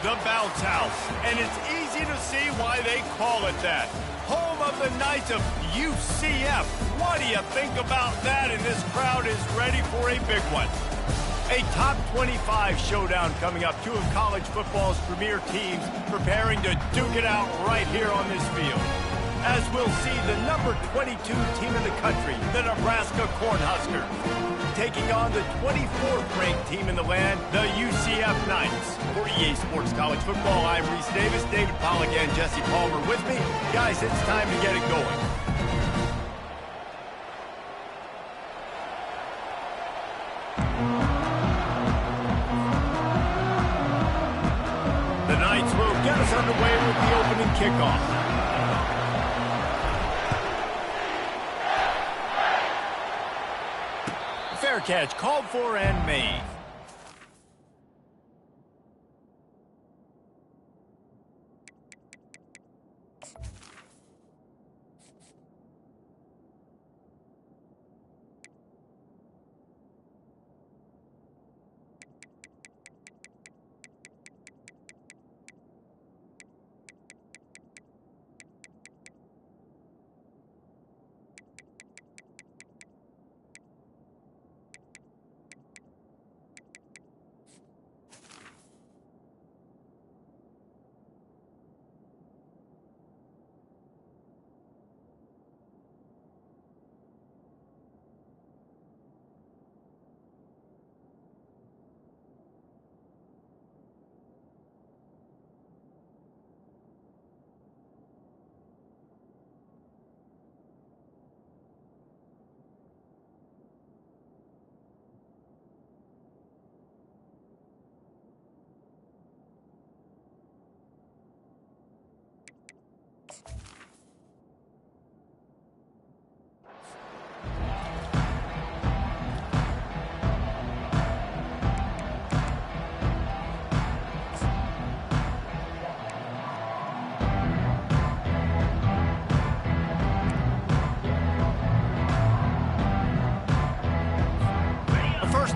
The Bounce House, and it's easy to see why they call it that. Home of the Knights of UCF. What do you think about that? And this crowd is ready for a big one. A top 25 showdown coming up. Two of college football's premier teams preparing to duke it out right here on this field. As we'll see the number 22 team in the country, the Nebraska Cornhuskers, taking on the 24th ranked team in the land, the UCF Knights. For EA Sports College Football, I'm Reese Davis, David Pollack, and Jesse Palmer with me. Guys, it's time to get it going. The Knights will get us underway with the opening kickoff. Fair catch called for and made.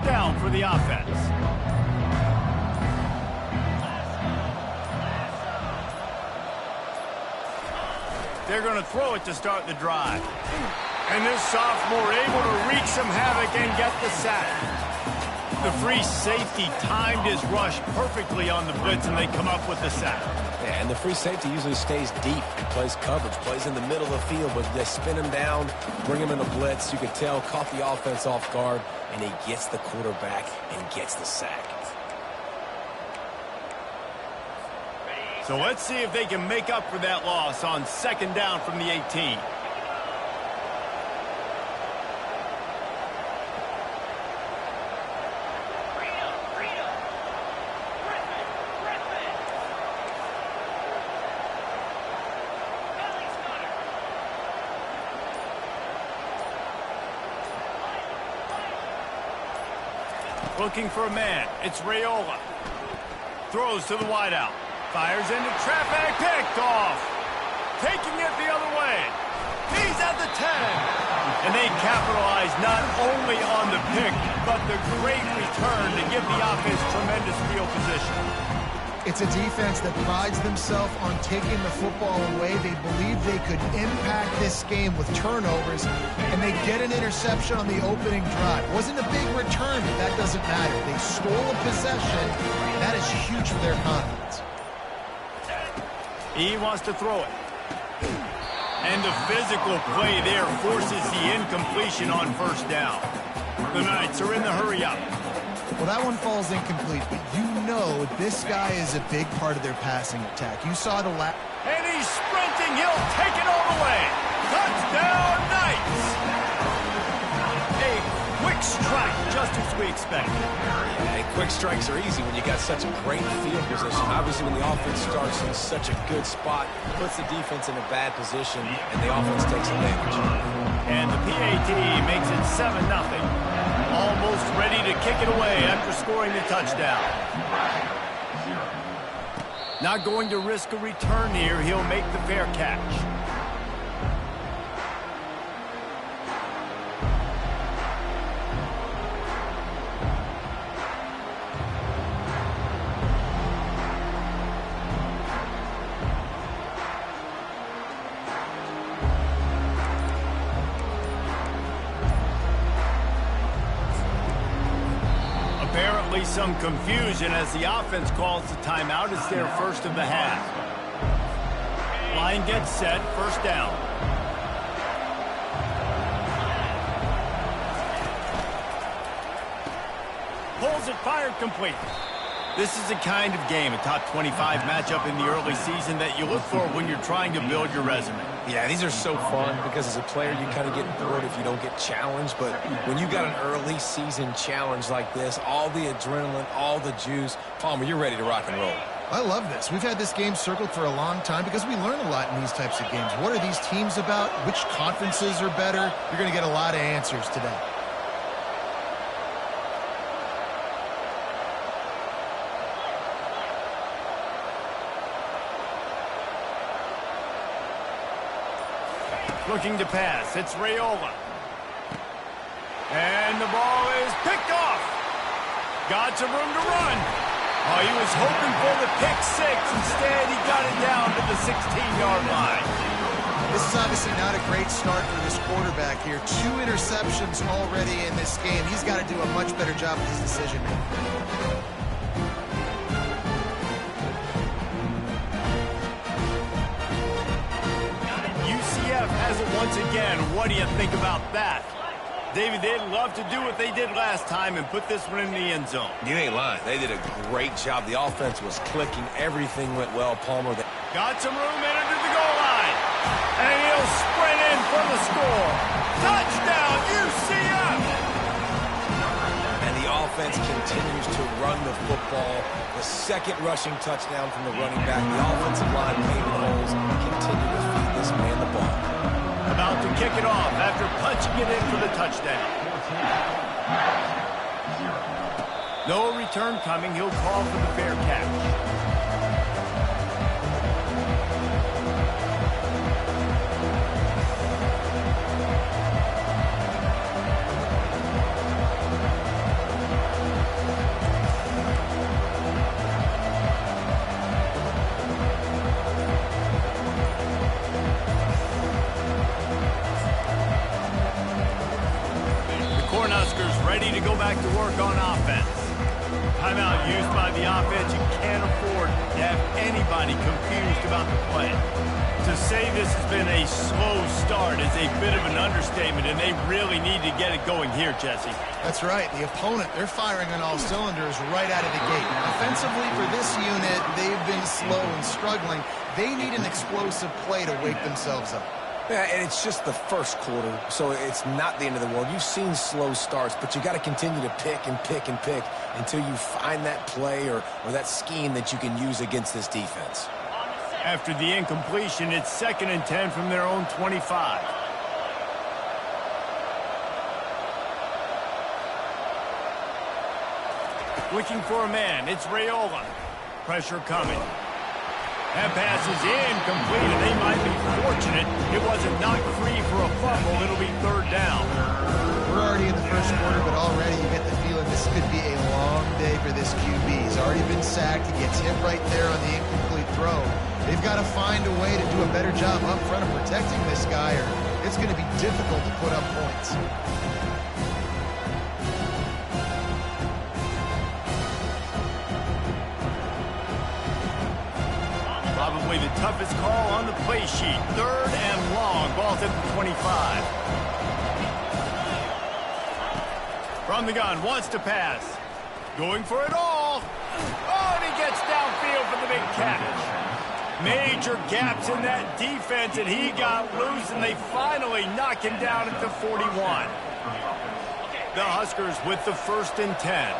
Down for the offense. They're going to throw it to start the drive. And this sophomore able to wreak some havoc and get the sack. The free safety timed his rush perfectly on the blitz, and they come up with the sack. Yeah, and the free safety usually stays deep, plays coverage, plays in the middle of the field, but they spin him down, bring him in a blitz. You could tell, caught the offense off guard, and he gets the quarterback and gets the sack. So let's see if they can make up for that loss on second down from the 18. Looking for a man. It's Raiola. Throws to the wideout. Fires into traffic. Picked off. Taking it the other way. He's at the 10. And they capitalize not only on the pick, but the great return to give the offense tremendous field position. It's a defense that prides themselves on taking the football away. They believe they could impact this game with turnovers, and they get an interception on the opening drive. Wasn't a big return, but that doesn't matter. They stole a possession. That is huge for their confidence. He wants to throw it. And the physical play there forces the incompletion on first down. The Knights are in the hurry-up. Well, that one falls incomplete, but you know this guy is a big part of their passing attack. You saw the last... And he's sprinting. He'll take it all the way. Touchdown, Knights! A quick strike, just as we expected. Yeah, quick strikes are easy when you got such a great field position. Obviously, when the offense starts in such a good spot, puts the defense in a bad position, and the offense takes advantage. And the PAT makes it 7-0. Almost ready to kick it away after scoring the touchdown. Not going to risk a return here. He'll make the fair catch. Definitely some confusion as the offense calls the timeout. It's their first of the half. Line gets set, first down. Pulls it, fired, complete. This is the kind of game, a top 25 matchup in the early season that you look for when you're trying to build your resume. Yeah, these are so fun because as a player, you kind of get bored if you don't get challenged. But when you got an early season challenge like this, all the adrenaline, all the juice, Palmer, you're ready to rock and roll. I love this. We've had this game circled for a long time because we learn a lot in these types of games. What are these teams about? Which conferences are better? You're going to get a lot of answers today. Looking to pass. It's Raiola. And the ball is picked off. Got some room to run. Oh, he was hoping for the pick six. Instead, he got it down to the 16-yard line. This is obviously not a great start for this quarterback here. 2 interceptions already in this game. He's got to do a much better job with his decision-making. Has it once again. What do you think about that? David, they'd love to do what they did last time and put this one in the end zone. You ain't lying. They did a great job. The offense was clicking. Everything went well. Palmer. Got some room in under the goal line. And he'll sprint in for the score. Touchdown, UCF! And the offense continues to run the football. The second rushing touchdown from the running back. The offensive line paving holes. Continue to feed this man the ball. About to kick it off after punching it in for the touchdown. No return coming. He'll call for the fair catch. Ready to go back to work on offense. Timeout used by the offense. You can't afford to have anybody confused about the play. To say this has been a slow start is a bit of an understatement, and they really need to get it going here, Jesse. That's right. The opponent, they're firing on all cylinders right out of the gate. Offensively, for this unit, they've been slow and struggling. They need an explosive play to wake themselves up. Yeah, and it's just the first quarter, so it's not the end of the world. You've seen slow starts, but you got to continue to pick and pick and pick until you find that play or that scheme that you can use against this defense. After the incompletion, it's 2nd and 10 from their own 25. Looking for a man, it's Raiola. Pressure coming. That pass is incomplete, and they might be fortunate it wasn't knocked free for a fumble. It'll be 3rd down. We're already in the first quarter, but already you get the feeling this could be a long day for this QB. He's already been sacked. He gets hit right there on the incomplete throw. They've got to find a way to do a better job up front of protecting this guy, or it's going to be difficult to put up points. Probably the toughest call on the play sheet. 3rd and long. Ball's at the 25. From the gun, wants to pass. Going for it all. Oh, and he gets downfield for the big catch. Major gaps in that defense, and he got loose, and they finally knock him down at the 41. The Huskers with the 1st and 10.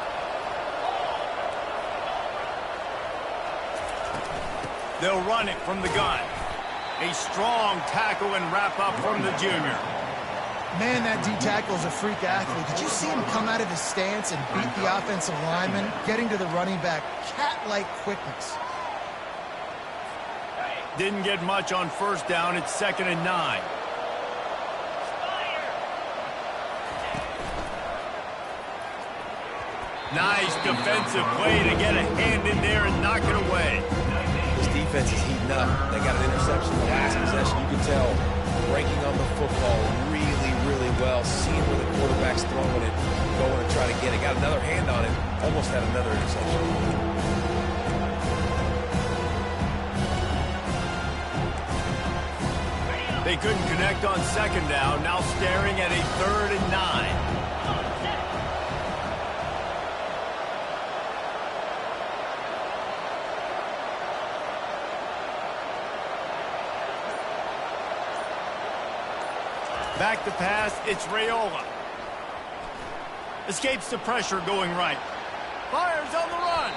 They'll run it from the gun. A strong tackle and wrap up from the junior. Man, that D-tackle is a freak athlete. Did you see him come out of his stance and beat the offensive lineman, getting to the running back? Cat-like quickness. Didn't get much on 1st down. It's 2nd and 9. Nice defensive play to get a hand in there and knock it away. Defense is heating up. They got an interception in the last possession. You can tell breaking on the football really, really well, seeing where the quarterback's throwing it, going to try to get it. Got another hand on it, almost had another interception. They couldn't connect on second down, now staring at a 3rd and 9. Back to pass, it's Raiola. Escapes the pressure going right. Fires on the run.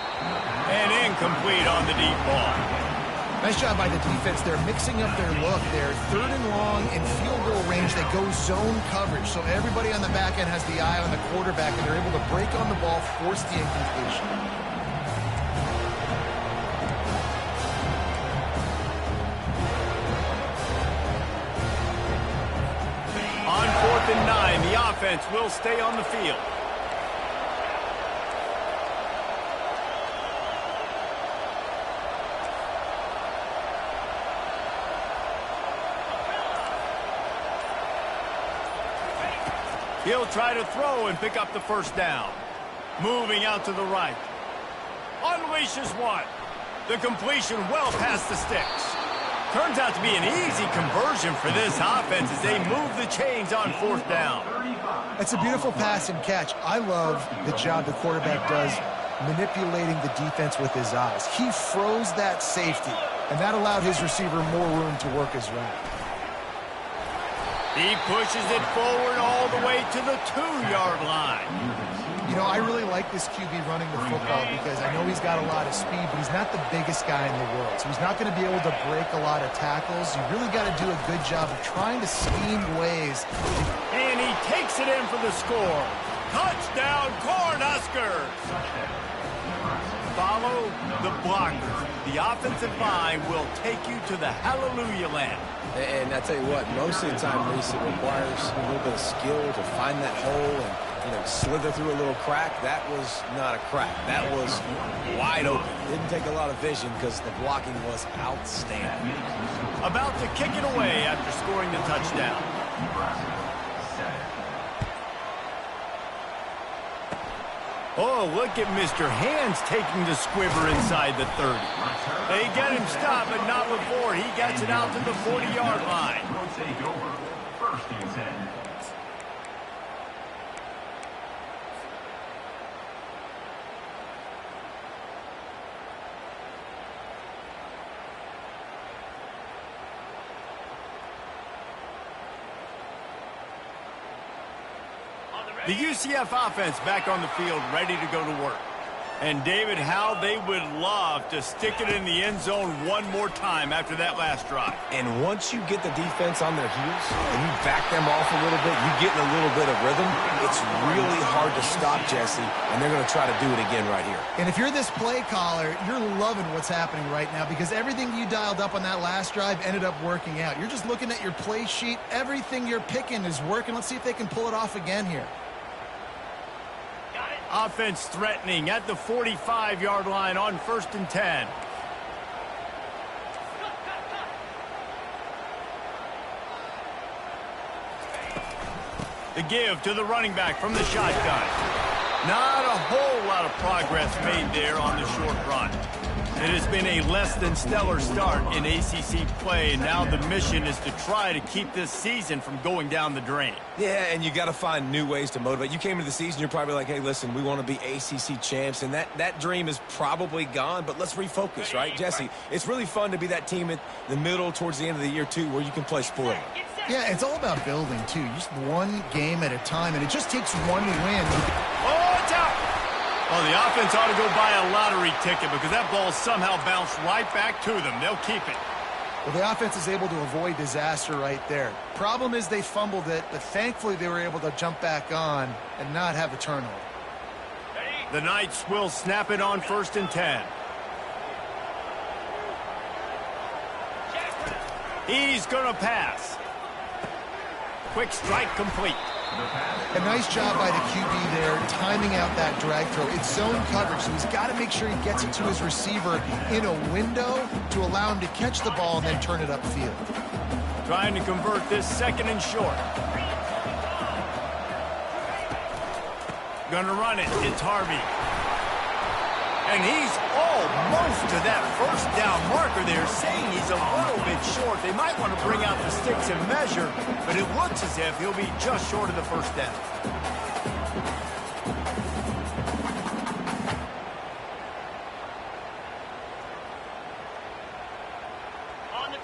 And incomplete on the deep ball. Nice job by the defense. They're mixing up their look. They're 3rd and long in field goal range. They go zone coverage. So everybody on the back end has the eye on the quarterback, and they're able to break on the ball, force the incompletion. On 4th and 9, the offense will stay on the field. He'll try to throw and pick up the 1st down. Moving out to the right. Unleashes one. The completion well past the sticks. Turns out to be an easy conversion for this offense as they move the chains on 4th down. That's a beautiful pass and catch. I love the job the quarterback does manipulating the defense with his eyes. He froze that safety, and that allowed his receiver more room to work his route. He pushes it forward all the way to the 2-yard line. You know, I really like this QB running the football because I know he's got a lot of speed, but he's not the biggest guy in the world. So he's not going to be able to break a lot of tackles. You really got to do a good job of trying to scheme ways. And he takes it in for the score. Touchdown, Cornhuskers! Follow the blockers. The offensive line will take you to the hallelujah land. And I tell you what, most of the time, Reese, it requires a little bit of skill to find that hole and slither through a little crack. That was not a crack. That was wide open. Didn't take a lot of vision because the blocking was outstanding. About to kick it away after scoring the touchdown. Oh, look at Mr. Hands taking the squibber inside the 30. They get him stopped, but not before he gets it out to the 40-yard line. First and 10. The UCF offense back on the field, ready to go to work. And, David, how they would love to stick it in the end zone one more time after that last drive. And once you get the defense on their heels and you back them off a little bit, you get in a little bit of rhythm, it's really hard to stop, Jesse, and they're going to try to do it again right here. And if you're this play caller, you're loving what's happening right now because everything you dialed up on that last drive ended up working out. You're just looking at your play sheet. Everything you're picking is working. Let's see if they can pull it off again here. Offense threatening at the 45-yard line on 1st and 10. The give to the running back from the shotgun. Not a whole lot of progress made there on the short run. It has been a less than stellar start in ACC play, and now the mission is to try to keep this season from going down the drain. Yeah, and you got to find new ways to motivate. You came into the season, you're probably like, hey, listen, we want to be ACC champs, and that dream is probably gone, but let's refocus, right? Jesse, it's really fun to be that team at the middle towards the end of the year, too, where you can play spoiler. Yeah, it's all about building, too. Just one game at a time, and it just takes one win. Oh, it's out! Well, the offense ought to go buy a lottery ticket because that ball somehow bounced right back to them. They'll keep it. Well, the offense is able to avoid disaster right there. Problem is they fumbled it, but thankfully they were able to jump back on and not have a turnover. The Knights will snap it on 1st and 10. He's going to pass. Quick strike complete. A nice job by the QB there, timing out that drag throw. It's zone coverage, so he's got to make sure he gets it to his receiver in a window to allow him to catch the ball and then turn it upfield. Trying to convert this 2nd and short. Gonna run it. It's Harvey. And he's almost to that first down marker there, saying he's a little bit short. They might want to bring out the sticks and measure, but it looks as if he'll be just short of the first down.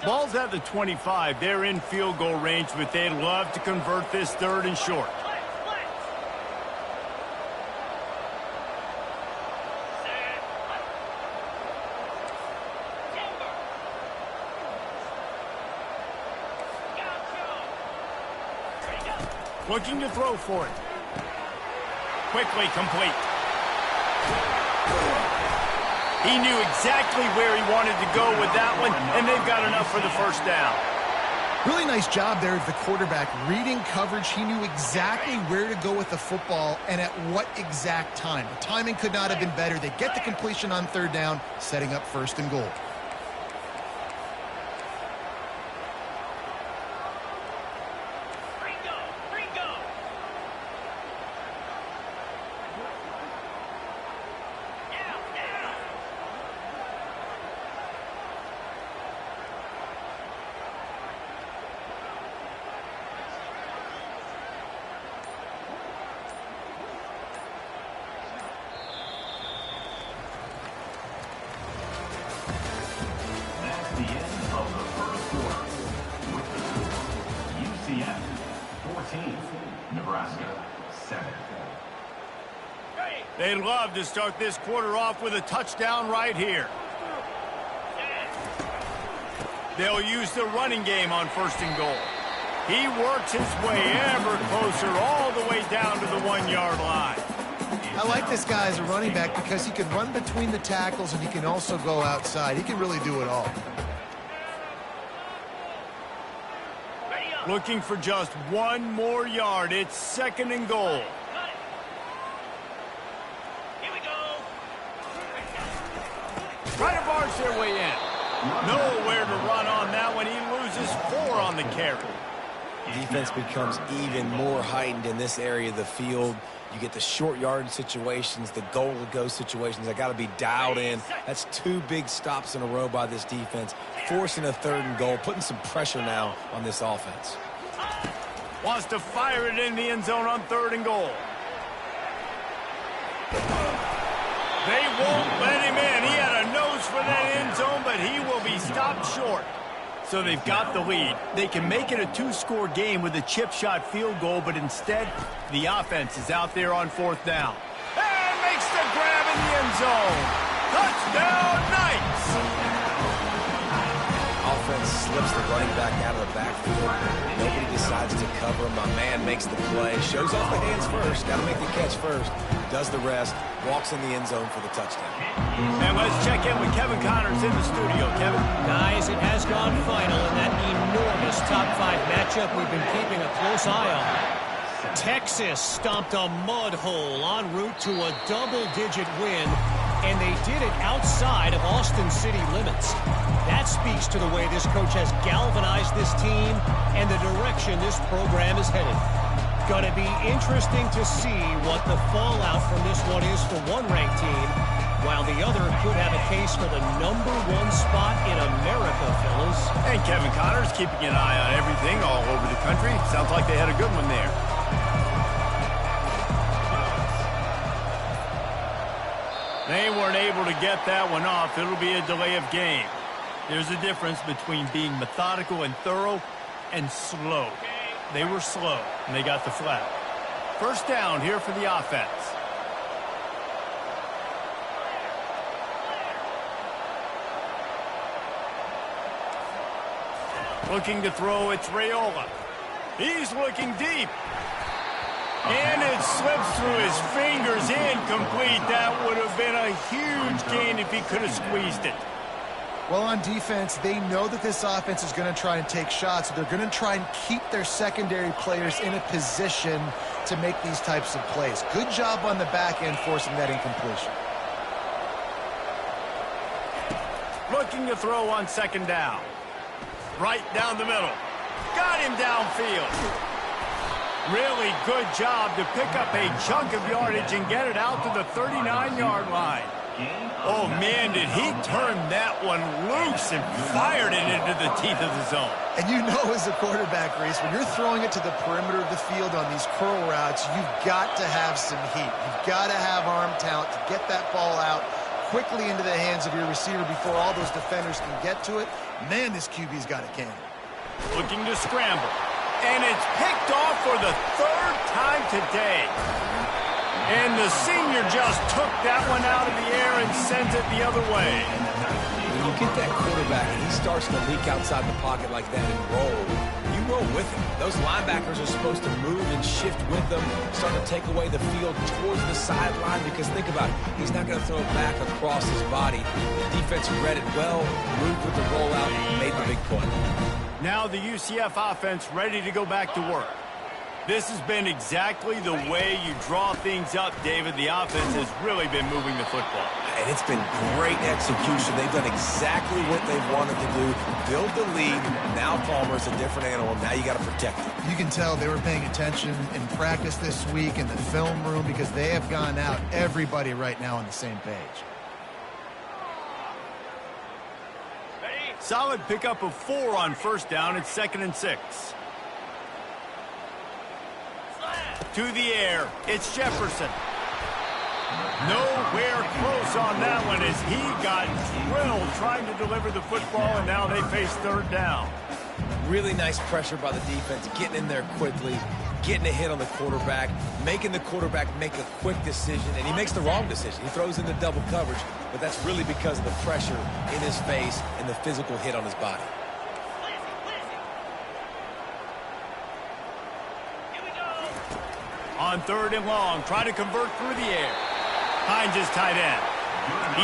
Ball's at the 25. They're in field goal range, but they'd love to convert this 3rd and short. Looking to throw for it. Quickly complete. He knew exactly where he wanted to go with that one, and they've got enough for the first down. Really nice job there of the quarterback. Reading coverage, he knew exactly where to go with the football and at what exact time. The timing could not have been better. They get the completion on 3rd down, setting up 1st and goal. They'd love to start this quarter off with a touchdown right here. They'll use the running game on 1st and goal. He works his way ever closer all the way down to the 1-yard line. I like this guy as a running back because he can run between the tackles and he can also go outside. He can really do it all. Looking for just 1 more yard. It's 2nd and goal. Try to barge their way in. Nowhere to run on that one. He loses 4 on the carry. Defense becomes even more heightened in this area of the field. You get the short yard situations, the goal-to-go situations. They got to be dialed in. That's 2 big stops in a row by this defense, forcing a 3rd and goal, putting some pressure now on this offense. Wants to fire it in the end zone on 3rd and goal. They won't let him in. He had a nose for that end zone, but he will be stopped short. So they've got the lead. They can make it a 2-score game with a chip shot field goal, but instead, the offense is out there on 4th down. And makes the grab in the end zone. Touchdown, Knights! Offense slips the running back out of the backfield. Nobody decides to cover him. My man makes the play. Shows off the hands first. Got to make the catch first. Does the rest. Walks in the end zone for the touchdown. And let's check in with Kevin Connors in the studio. Kevin? Guys, it has gone final in that enormous top 5 matchup we've been keeping a close eye on. Texas stomped a mud hole en route to a double-digit win, and they did it outside of Austin city limits. That speaks to the way this coach has galvanized this team and the direction this program is headed. Going to be interesting to see what the fallout from this one is for one ranked team, while the other could have a case for the #1 spot in America, fellas. And Kevin Connors keeping an eye on everything all over the country. Sounds like they had a good one there. They weren't able to get that one off. It'll be a delay of game. There's a difference between being methodical and thorough and slow. They were slow, and they got the flag. First down here for the offense. Looking to throw, it's Raiola. He's looking deep. And it slips through his fingers, incomplete. That would have been a huge gain if he could have squeezed it. Well, on defense, they know that this offense is going to try and take shots. So they're going to try and keep their secondary players in a position to make these types of plays. Good job on the back end forcing that incompletion. Looking to throw on second down. Right down the middle. Got him downfield. Really good job to pick up a chunk of yardage and get it out to the 39-yard line. Oh, man, did he turn that one loose and fired it into the teeth of the zone. And you know as a quarterback, Reese, when you're throwing it to the perimeter of the field on these curl routes, you've got to have some heat. You've got to have arm talent to get that ball out quickly into the hands of your receiver before all those defenders can get to it. Man, this QB's got a cannon. Looking to scramble. And it's picked off for the third time today. And the senior just took that one out of the air and sends it the other way. When you get that quarterback and he starts to leak outside the pocket like that and roll, you roll with him. Those linebackers are supposed to move and shift with them, start to take away the field towards the sideline, because think about it, he's not going to throw it back across his body. The defense read it well, moved with the rollout, and made the big play. Now the UCF offense ready to go back to work. This has been exactly the way you draw things up, David. The offense has really been moving the football. And it's been great execution. They've done exactly what they've wanted to do. Build the lead. Now Palmer's a different animal. Now you got to protect it. You can tell they were paying attention in practice this week in the film room, because they have gone out, everybody right now on the same page. Solid pickup of 4 on first down. It's 2nd and 6. To the air, it's Jefferson. Nowhere close on that one as he got drilled trying to deliver the football, and now they face third down. Really nice pressure by the defense, getting in there quickly, getting a hit on the quarterback, making the quarterback make a quick decision, and he makes the wrong decision. He throws into double coverage, but that's really because of the pressure in his face and the physical hit on his body. On 3rd and long, trying to convert through the air. Hines is tight end.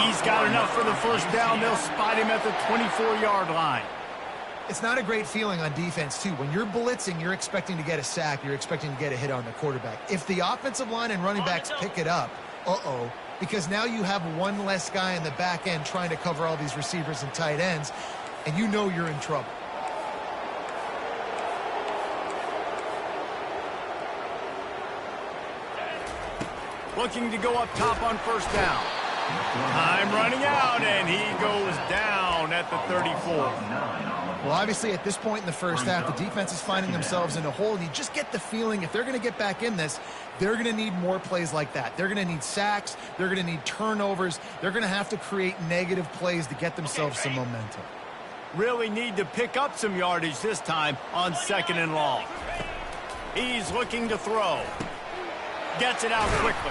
He's got enough for the first down. They'll spot him at the 24-yard line. It's not a great feeling on defense, too. When you're blitzing, you're expecting to get a sack. You're expecting to get a hit on the quarterback. If the offensive line and running backs pick it up, because now you have one less guy in the back end trying to cover all these receivers and tight ends, and you know you're in trouble. Looking to go up top on first down. Time running out, and he goes down at the 34. Well, obviously, at this point in the first half, the defense is finding themselves in a hole, and you just get the feeling if they're going to get back in this, they're going to need more plays like that. They're going to need sacks. They're going to need turnovers. They're going to have to create negative plays to get themselves some momentum. Really need to pick up some yardage this time on 2nd and long. He's looking to throw. Gets it out quickly.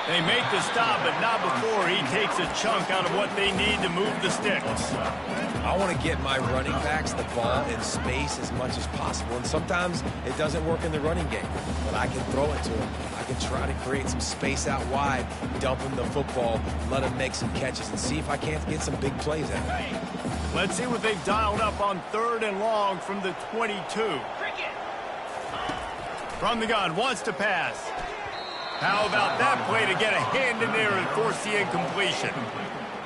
They make the stop, but not before he takes a chunk out of what they need to move the sticks. I want to get my running backs the ball in space as much as possible, and sometimes it doesn't work in the running game, but I can throw it to them. I can try to create some space out wide, dump him the football, let him make some catches, and see if I can't get some big plays out of it. Let's see what they've dialed up on 3rd and long from the 22. From the gun, wants to pass. How about that play to get a hand in there and force the incompletion?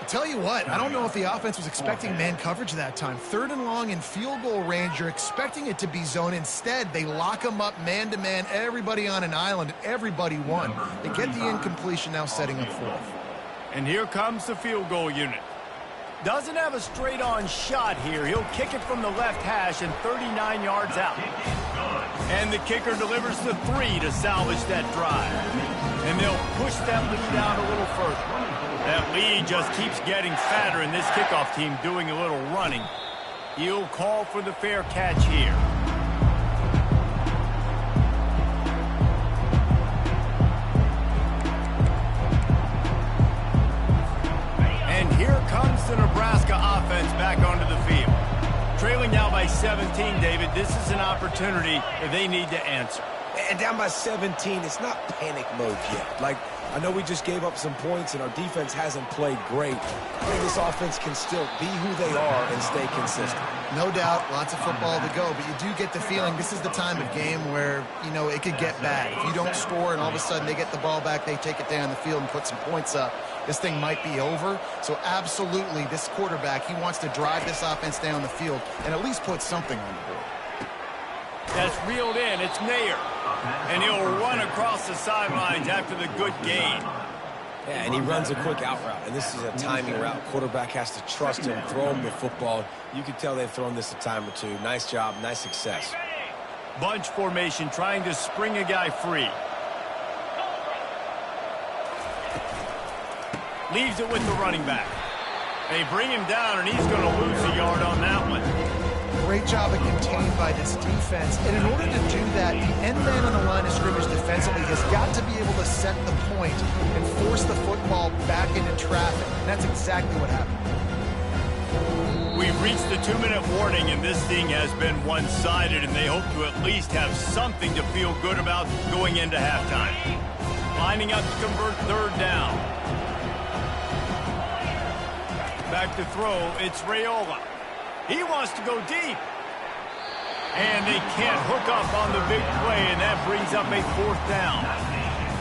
Tell you what, I don't know if the offense was expecting man coverage that time. 3rd and long in field goal range, you're expecting it to be zone. Instead, they lock them up man-to-man, everybody on an island, everybody won. They get the incompletion, now setting up 4th. And here comes the field goal unit. Doesn't have a straight-on shot here. He'll kick it from the left hash and 39 yards out. And the kicker delivers the 3 to salvage that drive. And they'll push that lead out a little further. That lead just keeps getting fatter, and this kickoff team doing a little running. He'll call for the fair catch here. And here comes the Nebraska offense back onto the field. Trailing now by 17, David. This is an opportunity that they need to answer. And down by 17, it's not panic mode yet. Like, I know we just gave up some points and our defense hasn't played great. I think this offense can still be who they are and stay consistent. No doubt, lots of football to go, but you do get the feeling this is the time of game where, you know, it could get bad. If you don't score and all of a sudden they get the ball back, they take it down the field and put some points up, this thing might be over. So absolutely, this quarterback, he wants to drive this offense down the field and at least put something on the board. That's reeled in. It's Nair. And he'll run across the sidelines after the good gain. Yeah, and he runs a quick out route, and this is a timing route. Quarterback has to trust him, throw him the football. You can tell they've thrown this a time or two. Nice job, nice success. Bunch formation, trying to spring a guy free. Leaves it with the running back. They bring him down, and he's going to lose a yard on that one. Great job of contained by this defense. And in order to do that, the end man on the line of scrimmage defensively has got to be able to set the point and force the football back into traffic. And that's exactly what happened. We've reached the 2-minute warning, and this thing has been one-sided, and they hope to at least have something to feel good about going into halftime. Lining up to convert third down. Back to throw, it's Raiola. He wants to go deep. And they can't hook up on the big play, and that brings up a fourth down.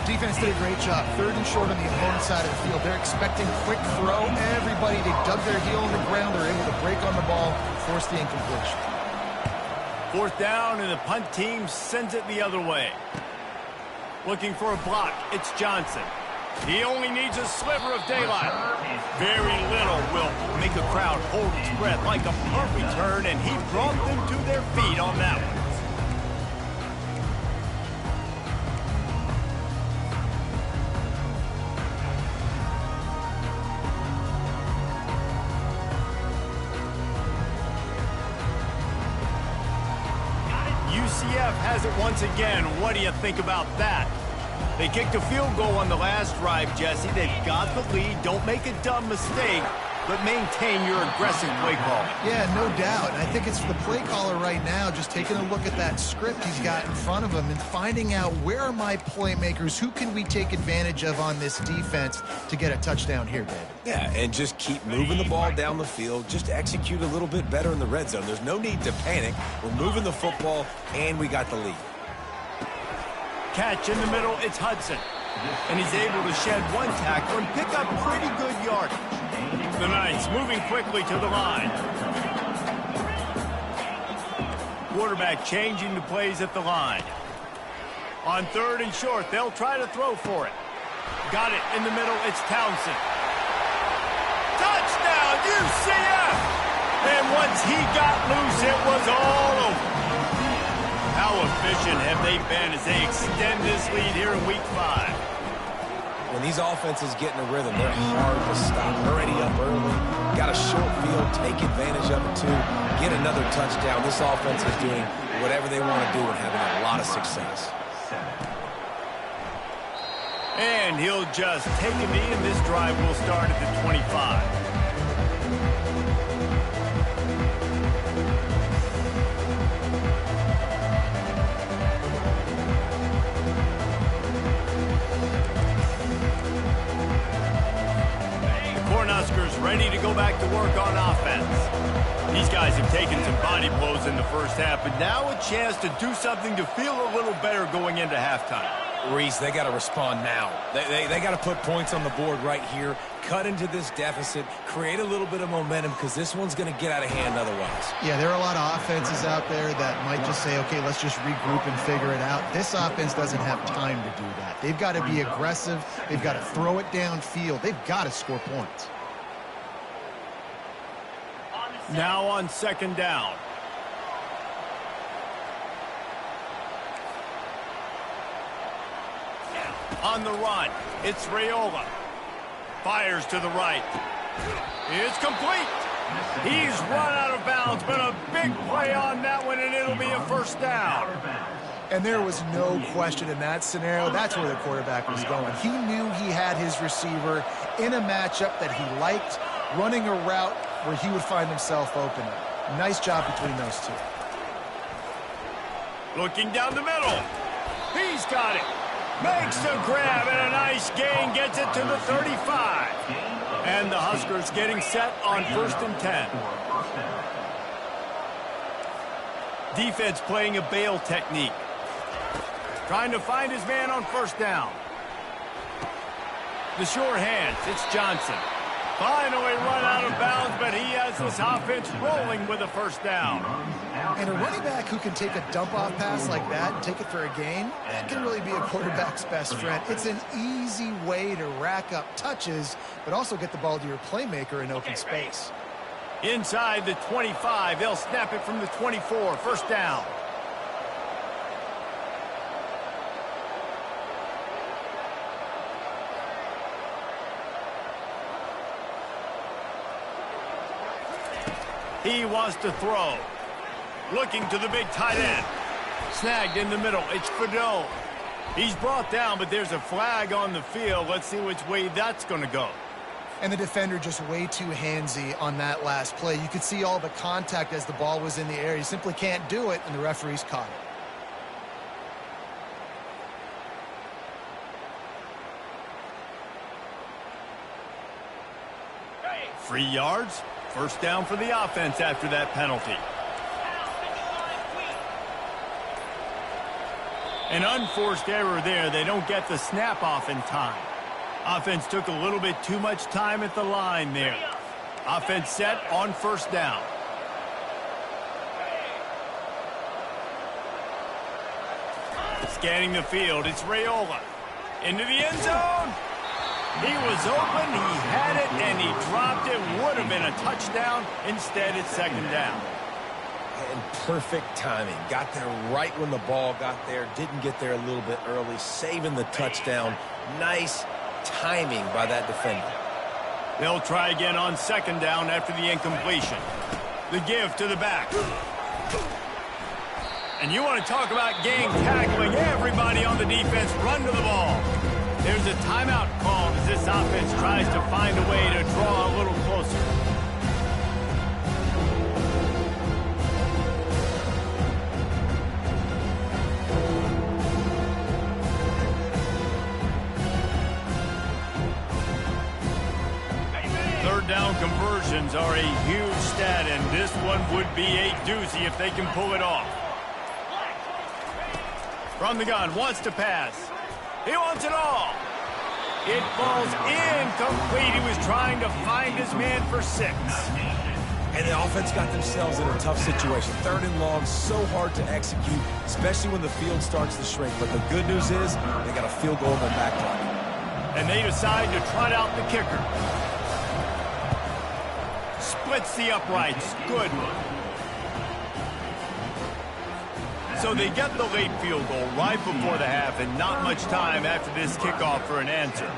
Defense did a great job. Third and short on the opponent's side of the field. They're expecting quick throw. Everybody, they dug their heel in the ground. They're able to break on the ball, force the incompletion. Fourth down, and the punt team sends it the other way. Looking for a block, it's Johnson. He only needs a sliver of daylight. Very little will make a crowd hold its breath, like a punt return, and he brought them to their feet on that one. UCF has it once again. What do you think about that? They kicked a field goal on the last drive, Jesse. They've got the lead. Don't make a dumb mistake, but maintain your aggressive play call. Yeah, no doubt. And I think it's the play caller right now just taking a look at that script he's got in front of him and finding out where are my playmakers, who can we take advantage of on this defense to get a touchdown here, David. Yeah, and just keep moving the ball down the field. Just execute a little bit better in the red zone. There's no need to panic. We're moving the football, and we got the lead. Catch in the middle, it's Hudson. And he's able to shed one tackle and pick up pretty good yardage. The Knights moving quickly to the line. Quarterback changing the plays at the line. On third and short, they'll try to throw for it. Got it in the middle, it's Townsend. Touchdown, UCF! And once he got loose, it was all over. How efficient have they been as they extend this lead here in Week 5? When these offenses get in a rhythm, they're hard to stop. Already up early, got a short field, take advantage of it too, get another touchdown. This offense is doing whatever they want to do and having a lot of success. And he'll just take a knee, and this drive will start at the 25. Cornhuskers ready to go back to work on offense. These guys have taken some body blows in the first half, but now a chance to do something to feel a little better going into halftime. Reese, they got to respond now. They got to put points on the board right here, cut into this deficit, create a little bit of momentum because this one's going to get out of hand otherwise. Yeah, there are a lot of offenses out there that might just say, okay, let's just regroup and figure it out. This offense doesn't have time to do that. They've got to be aggressive. They've got to throw it downfield. They've got to score points. Now on second down. On the run, it's Raiola. Fires to the right. It's complete. He's run out of bounds, but a big play on that one, and it'll be a first down. And there was no question in that scenario. That's where the quarterback was going. He knew he had his receiver in a matchup that he liked, running a route where he would find himself open. Nice job between those two. Looking down the middle. He's got it. Makes the grab, and a nice gain gets it to the 35. And the Huskers getting set on 1st and 10. Defense playing a bail technique. Trying to find his man on first down. The sure hands, it's Johnson. Finally run out of bounds, but he has this offense rolling with a first down. And a running back who can take a dump-off pass like that and take it for a gain, that can really be a quarterback's best friend. It's an easy way to rack up touches, but also get the ball to your playmaker in open space. Inside the 25, they'll snap it from the 24, first down. He wants to throw. Looking to the big tight end. Snagged in the middle. It's Fedot. He's brought down, but there's a flag on the field. Let's see which way that's going to go. And the defender just way too handsy on that last play. You could see all the contact as the ball was in the air. You simply can't do it, and the referees caught it. 3 yards. First down for the offense after that penalty. An unforced error there. They don't get the snap off in time. Offense took a little bit too much time at the line there. Offense set on first down. Scanning the field, it's Raiola. Into the end zone. He was open, he had it, and he dropped it. Would have been a touchdown. Instead, it's second down. And perfect timing. Got there right when the ball got there. Didn't get there a little bit early. Saving the touchdown. Nice timing by that defender. They'll try again on second down after the incompletion. The give to the back. And you want to talk about gang tackling. Everybody on the defense run to the ball. There's a timeout called as this offense tries to find a way to draw a little closer. Third down conversions are a huge stat, and this one would be a doozy if they can pull it off. From the gun, wants to pass. He wants it all. It falls incomplete. He was trying to find his man for 6. And the offense got themselves in a tough situation. Third and long, so hard to execute, especially when the field starts to shrink. But the good news is they got a field goal in their back pocket. And they decide to trot out the kicker. Splits the uprights. Good. So they get the late field goal right before the half, and not much time after this kickoff for an answer.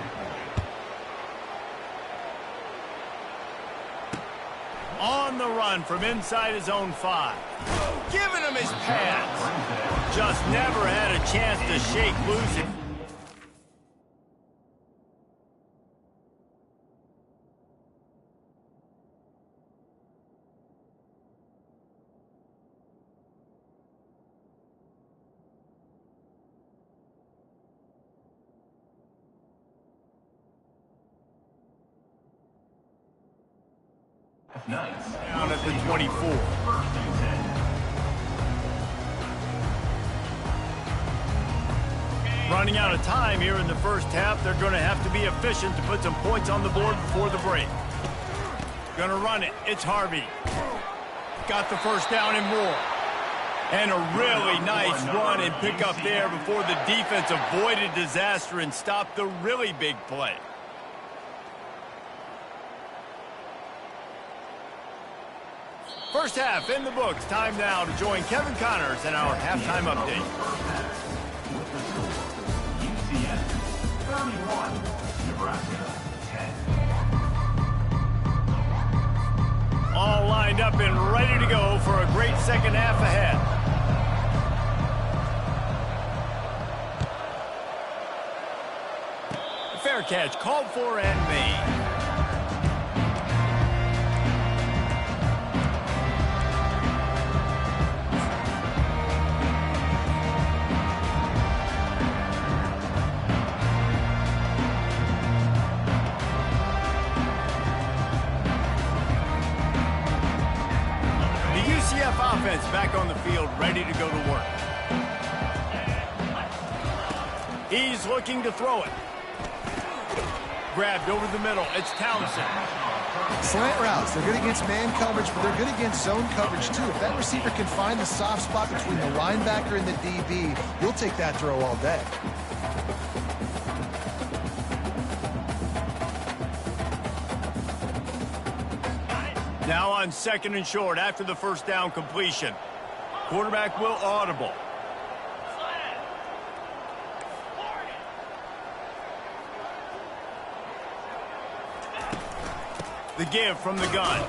On the run from inside his own 5. Giving him his pads. Just never had a chance to shake loose. Down at the 24. Running out of time here in the first half. They're going to have to be efficient to put some points on the board before the break. Going to run it. It's Harvey. Got the first down and more. And a really nice run and pick up there before the defense avoided disaster and stopped the really big play. First half in the books. Time now to join Kevin Connors in our halftime update. UCF 31, Nebraska 10. All lined up and ready to go for a great second half ahead. Fair catch called for and made. Offense back on the field, ready to go to work. He's looking to throw it. Grabbed over the middle. It's Townsend. Slant routes, they're good against man coverage, but they're good against zone coverage too. If that receiver can find the soft spot between the linebacker and the DB, you'll take that throw all day. Now on 2nd and short after the first down completion. Quarterback will audible. The give from the gun.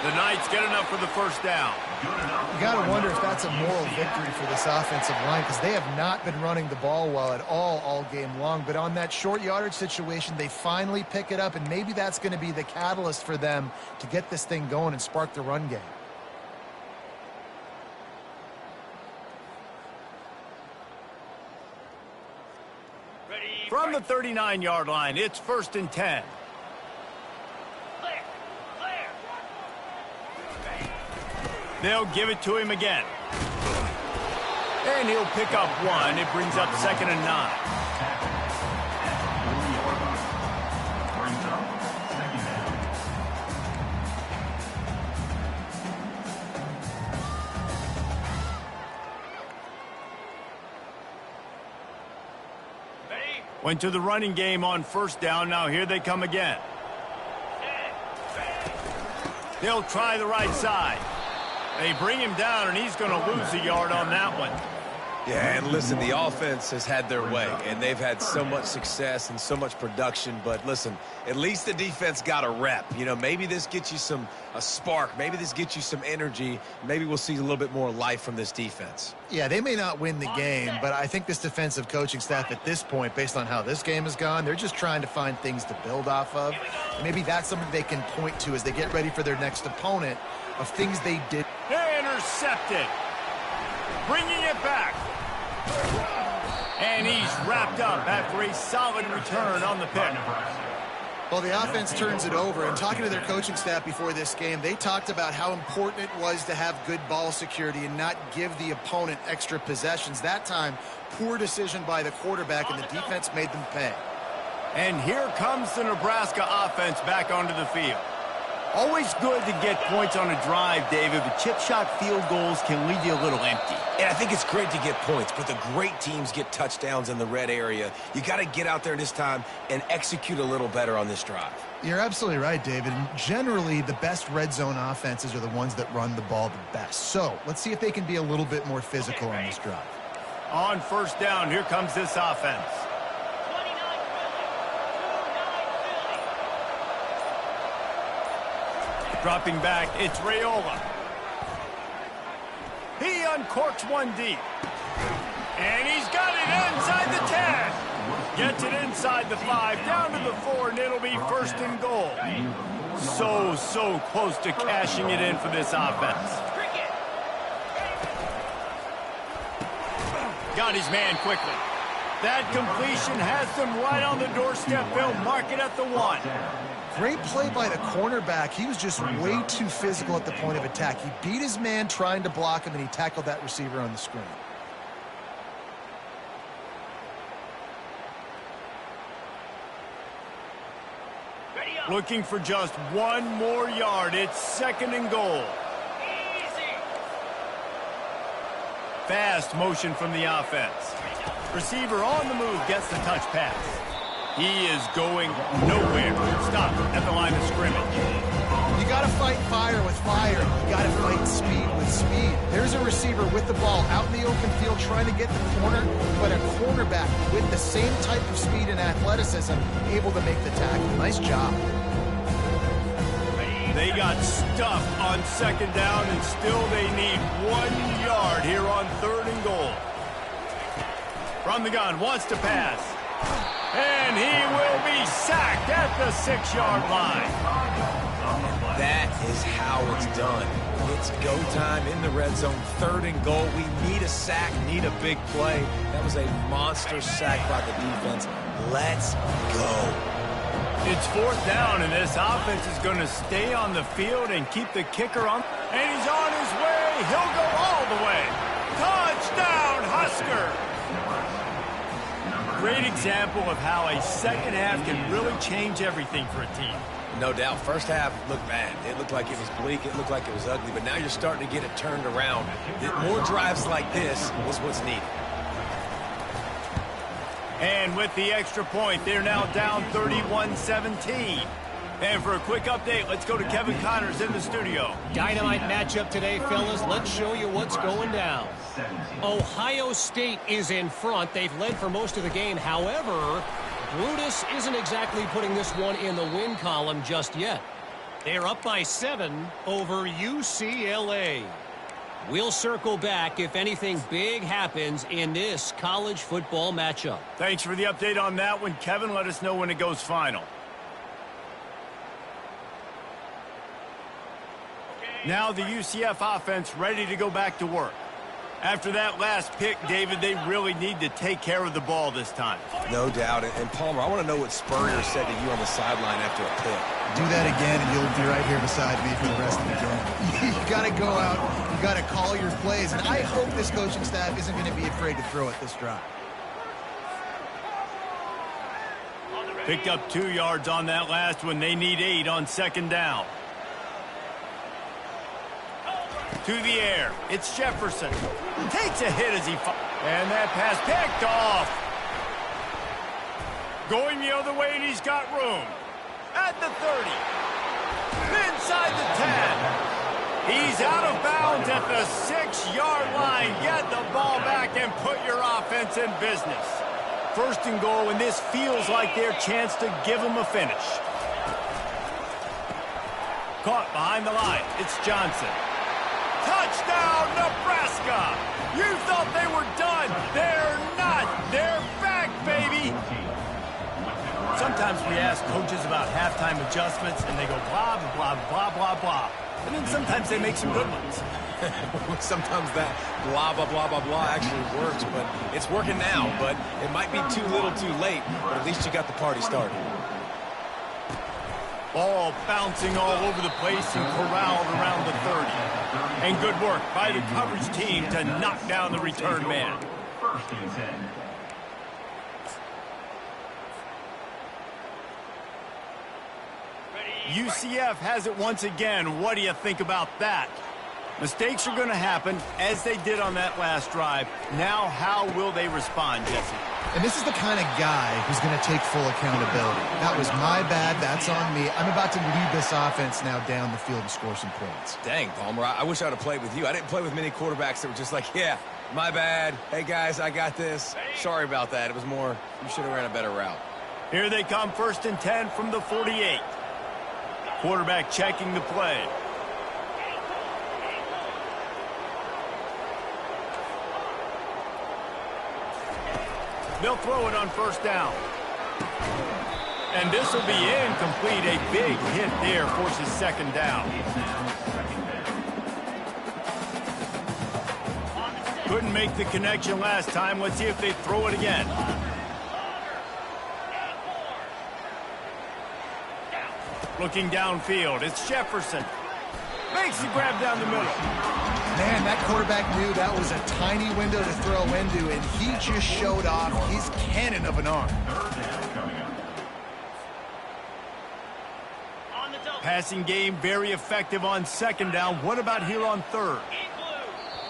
The Knights get enough for the first down. You got to wonder if that's a moral victory for this offensive line, because they have not been running the ball well at all game long. But on that short yardage situation, they finally pick it up, and maybe that's going to be the catalyst for them to get this thing going and spark the run game. From the 39-yard line, it's 1st and 10. They'll give it to him again. And he'll pick up one. It brings up 2nd and 9. Brings up 2nd down. Went to the running game on 1st down. Now here they come again. They'll try the right side. They bring him down, and he's going to lose a yard on that one. Yeah, and listen, the offense has had their way, and they've had so much success and so much production. But listen, at least the defense got a rep. You know, maybe this gets you a spark. Maybe this gets you some energy. Maybe we'll see a little bit more life from this defense. Yeah, they may not win the game, but I think this defensive coaching staff at this point, based on how this game has gone, they're just trying to find things to build off of. And maybe that's something they can point to as they get ready for their next opponent, of things they did. Intercepted. Bringing it back. And he's wrapped up after a solid return on the pick. Well, the offense turns it over, and talking to their coaching staff before this game, they talked about how important it was to have good ball security and not give the opponent extra possessions. That time, poor decision by the quarterback, and the defense made them pay. And here comes the Nebraska offense back onto the field. Always good to get points on a drive, David, but chip shot field goals can leave you a little empty. And I think it's great to get points, but the great teams get touchdowns in the red area. You got to get out there this time and execute a little better on this drive. You're absolutely right, David. And generally, the best red zone offenses are the ones that run the ball the best. So let's see if they can be a little bit more physical on this drive. On 1st down, here comes this offense. Dropping back, it's Raiola. He uncorks one deep. And he's got it inside the 10. Gets it inside the 5, down to the 4, and it'll be 1st and goal. So close to cashing it in for this offense. Got his man quickly. That completion has them right on the doorstep. They'll mark it at the 1. Great play by the cornerback. He was just way too physical at the point of attack. He beat his man trying to block him, and he tackled that receiver on the screen. Looking for just one more yard. It's 2nd and goal. Fast motion from the offense. Receiver on the move gets the touch pass. He is going nowhere. Stop at the line of scrimmage. You got to fight fire with fire. You got to fight speed with speed. There's a receiver with the ball out in the open field trying to get the corner, but a cornerback with the same type of speed and athleticism able to make the tackle. Nice job. They got stuffed on 2nd down, and still they need 1 yard here on 3rd and goal. From the gun, wants to pass. And he will be sacked at the 6-yard line. That is how it's done. It's go time in the red zone, 3rd and goal. We need a sack, need a big play. That was a monster sack by the defense. Let's go. It's 4th down, and this offense is going to stay on the field and keep the kicker on. And he's on his way. He'll go all the way. Touchdown, Husker! Great example of how a second half can really change everything for a team. No doubt. First half looked bad. It looked like it was bleak. It looked like it was ugly. But now you're starting to get it turned around. More drives like this is what's needed. And with the extra point, they're now down 31-17. And for a quick update, let's go to Kevin Connors in the studio. Dynamite matchup today, fellas. Let's show you what's going down. Ohio State is in front. They've led for most of the game. However, Brutus isn't exactly putting this one in the win column just yet. They're up by 7 over UCLA. We'll circle back if anything big happens in this college football matchup. Thanks for the update on that one, Kevin. Let us know when it goes final. Now the UCF offense ready to go back to work. After that last pick, David, they really need to take care of the ball this time. No doubt. And Palmer, I want to know what Spurrier said to you on the sideline after a pick. Do that again, and you'll be right here beside me for the rest of the game. You got to go out. You got to call your plays. And I hope this coaching staff isn't going to be afraid to throw it this drive. Picked up 2 yards on that last one. They need 8 on second down. To the air. It's Jefferson. Takes a hit as he and that pass picked off. Going the other way, and he's got room. At the 30. Inside the 10. He's out of bounds at the 6-yard line. Get the ball back and put your offense in business. First and goal, and this feels like their chance to give them a finish. Caught behind the line. It's Johnson. Touchdown, Nebraska! You thought they were done. They're not. They're back, baby. Sometimes we ask coaches about halftime adjustments, and they go blah, blah, blah, blah, blah. And then sometimes they make some good ones. Sometimes that blah, blah, blah, blah, blah actually works, but it's working now. But it might be too little too late, but at least you got the party started. Ball bouncing all over the place and corralled around the 30. And good work by the coverage team to knock down the return man. First and 10. UCF has it once again. What do you think about that? Mistakes are going to happen, as they did on that last drive. Now, how will they respond, Jesse? And this is the kind of guy who's going to take full accountability. That was my bad. That's on me. I'm about to lead this offense now down the field and score some points. Dang, Palmer, I wish I would have played with you. I didn't play with many quarterbacks that were just like, yeah, my bad. Hey, guys, I got this. Sorry about that. It was more, you should have ran a better route. Here they come, first and 10 from the 48. Quarterback checking the play. They'll throw it on first down. And this will be incomplete. A big hit there forces second down. Couldn't make the connection last time. Let's see if they throw it again. Looking downfield, it's Jefferson. Makes the grab down the middle. Man, that quarterback knew that was a tiny window to throw into, and he just showed off his cannon of an arm. Passing game very effective on second down. What about here on third?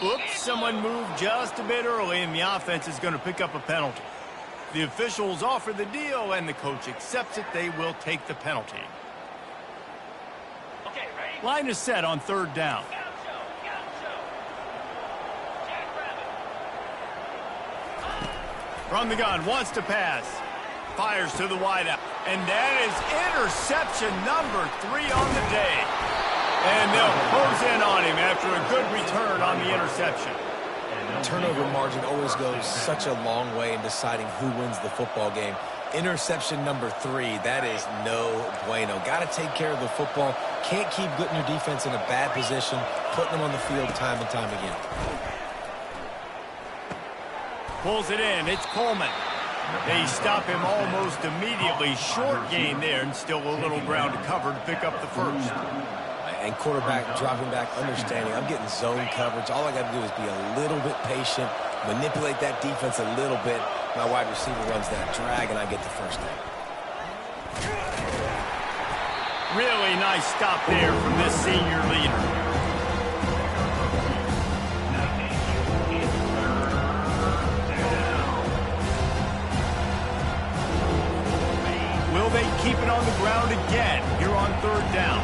Oops, someone moved just a bit early, and the offense is going to pick up a penalty. The officials offer the deal, and the coach accepts it. They will take the penalty. Line is set on third down. From the gun, wants to pass. Fires to the wideout. And that is interception number 3 on the day. And they'll close in on him after a good return on the interception. Turnover margin always goes such a long way in deciding who wins the football game. Interception number 3, that is no bueno. Got to take care of the football. Can't keep putting your defense in a bad position, putting them on the field time and time again. Pulls it in. It's Coleman. They stop him almost immediately. Short gain there, and still a little ground to cover to pick up the first. And quarterback dropping back, understanding. I'm getting zone coverage. All I got to do is be a little bit patient, manipulate that defense a little bit. My wide receiver runs that drag, and I get the first down. Really nice stop there from this senior leader. Will they keep it on the ground again here on third down?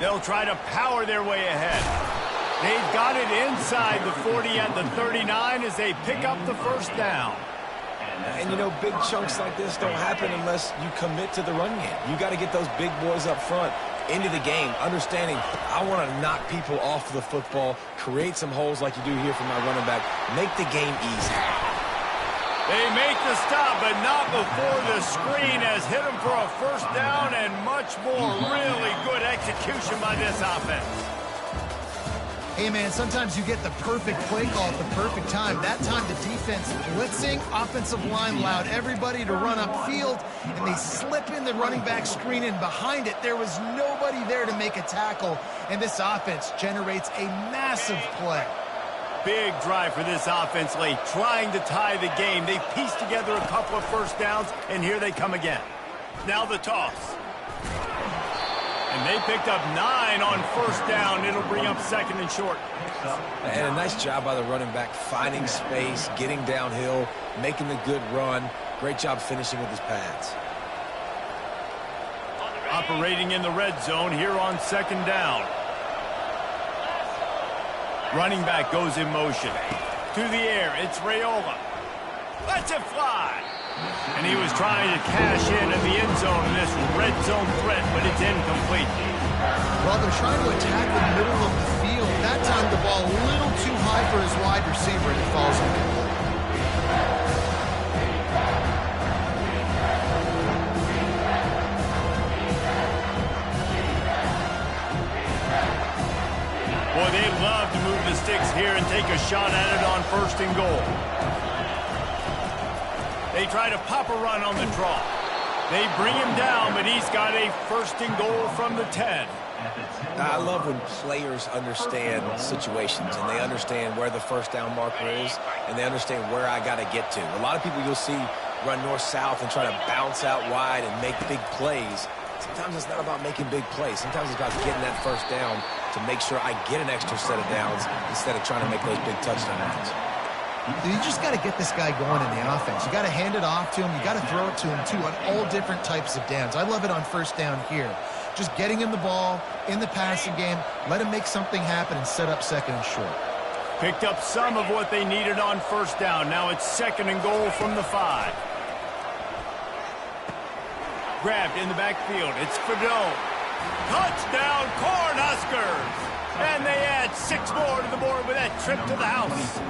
They'll try to power their way ahead. They've got it inside the 40 and the 39 as they pick up the first down. And, you know, big chunks like this don't happen unless you commit to the run game. You got to get those big boys up front into the game, understanding I want to knock people off the football, create some holes like you do here for my running back, make the game easy. They make the stop, but not before the screen has hit them for a first down and much more. Really good execution by this offense. Hey, man, sometimes you get the perfect play call at the perfect time. That time the defense blitzing, offensive line allowed everybody to run upfield, and they slip in the running back screen, and behind it there was nobody there to make a tackle, and this offense generates a massive play. Big drive for this offense late, trying to tie the game. They pieced together a couple of first downs, and here they come again. Now the toss. And they picked up 9 on first down. It'll bring up second and short. And a nice job by the running back, finding space, getting downhill, making the good run. Great job finishing with his pads. Operating in the red zone here on second down. Running back goes in motion. To the air, it's Raiola. Lets it fly. And he was trying to cash in the end zone in this red zone threat, but it's incomplete. Well, they're trying to attack the middle of the field. That time the ball a little too high for his wide receiver, and it falls incomplete. Boy, they love to move the sticks here and take a shot at it on first and goal. They try to pop a run on the draw. They bring him down, but he's got a first and goal from the 10. I love when players understand situations and they understand where the first down marker is and they understand where I got to get to. A lot of people you'll see run north-south and try to bounce out wide and make big plays. Sometimes it's not about making big plays. Sometimes it's about getting that first down to make sure I get an extra set of downs instead of trying to make those big touchdown runs. You just got to get this guy going in the offense. You got to hand it off to him. You got to throw it to him, too, on all different types of downs. I love it on first down here. Just getting him the ball in the passing game, let him make something happen and set up second and short. Picked up some of what they needed on first down. Now it's second and goal from the 5. Grabbed in the backfield. It's Fedone. Touchdown, Cornhuskers! And they add 6 more to the board with that trip to the house.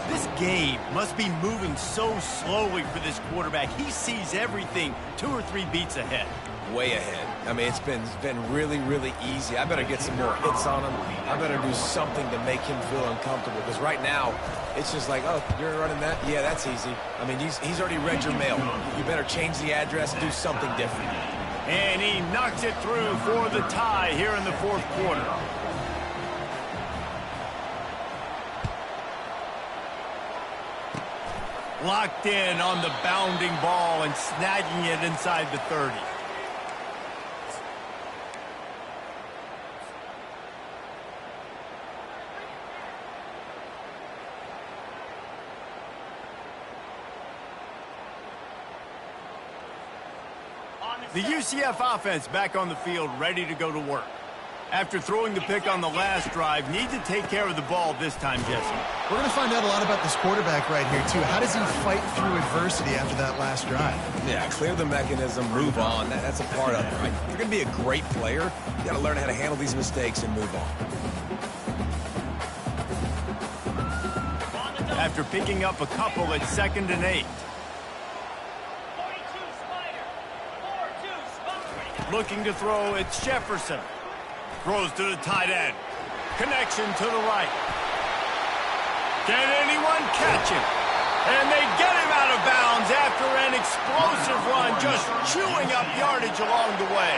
This game must be moving so slowly for this quarterback. He sees everything 2 or 3 beats ahead. Way ahead. I mean, it's been really, really easy. I better get some more hits on him. I better do something to make him feel uncomfortable. Because right now, it's just like, oh, you're running that? Yeah, that's easy. I mean, he's already read your mail. You better change the address, do something different. And he knocks it through for the tie here in the fourth quarter. Locked in on the bounding ball and snagging it inside the 30. The UCF offense back on the field, ready to go to work. After throwing the pick on the last drive, need to take care of the ball this time, Jesse. We're going to find out a lot about this quarterback right here, too. How does he fight through adversity after that last drive? Yeah, clear the mechanism, move on. That's a part of it, right? If you're going to be a great player, you got to learn how to handle these mistakes and move on. After picking up a couple at 2nd and 8. Looking to throw, it's Jefferson. Throws to the tight end. Connection to the right. Can anyone catch him? And they get him out of bounds after an explosive run, just chewing up yardage along the way.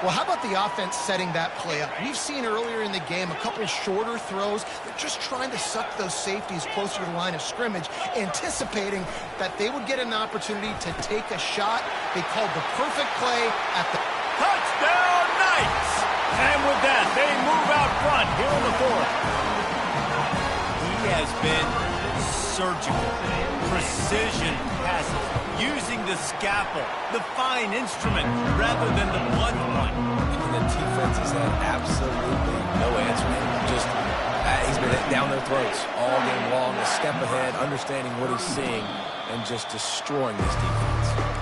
Well, how about the offense setting that play up? We've seen earlier in the game a couple shorter throws. They're just trying to suck those safeties closer to the line of scrimmage, anticipating that they would get an opportunity to take a shot. They called the perfect play at the touchdown Knights! And with that, they move out front here in the fourth. He has been surgical, precision passes, using the scalpel, the fine instrument, rather than the blunt one. And the defense has had absolutely no answer for him. Just, he's been down their throats all game long, a step ahead, understanding what he's seeing, and just destroying this defense.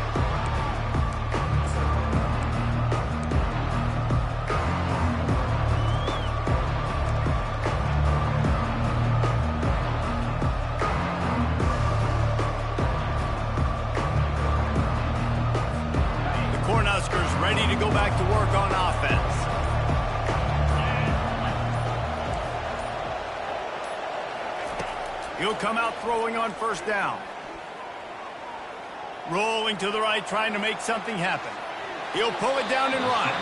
Ready to go back to work on offense. He'll come out throwing on first down. Rolling to the right, trying to make something happen. He'll pull it down and run.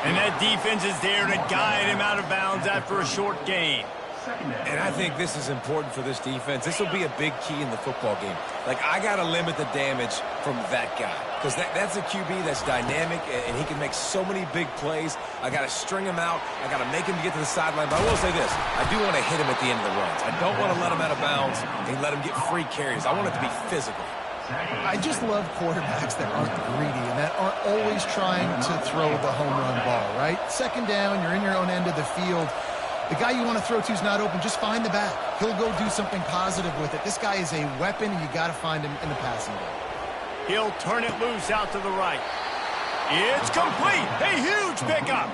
And that defense is there to guide him out of bounds after a short gain. And I think this is important for this defense. This will be a big key in the football game. Like, I got to limit the damage from that guy. Because that's a QB that's dynamic, and he can make so many big plays. I got to string him out. I got to make him get to the sideline. But I will say this. I do want to hit him at the end of the runs. I don't want to let him out of bounds and let him get free carries. I want it to be physical. I just love quarterbacks that aren't greedy and that aren't always trying to throw the home run ball, right? Second down, you're in your own end of the field. The guy you want to throw to is not open. Just find the back. He'll go do something positive with it. This guy is a weapon, and you got to find him in the passing game. He'll turn it loose out to the right. It's complete. A huge pickup.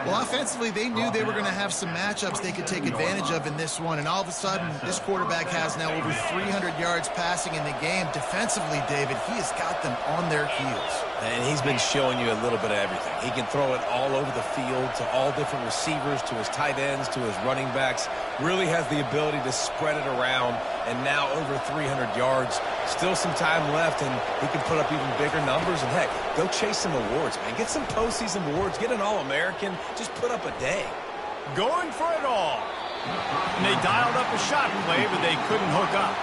Well, offensively, they knew they were going to have some matchups they could take advantage of in this one, and all of a sudden, this quarterback has now over 300 yards passing in the game. Defensively, David, he has got them on their heels. And he's been showing you a little bit of everything. He can throw it all over the field to all different receivers, to his tight ends, to his running backs. Really has the ability to spread it around, and now over 300 yards. Still some time left, and he can put up even bigger numbers. And, heck, go chase some awards, man. Get some postseason awards. Get an All-American. Just put up a day. Going for it all. And they dialed up a shot play, but they couldn't hook up.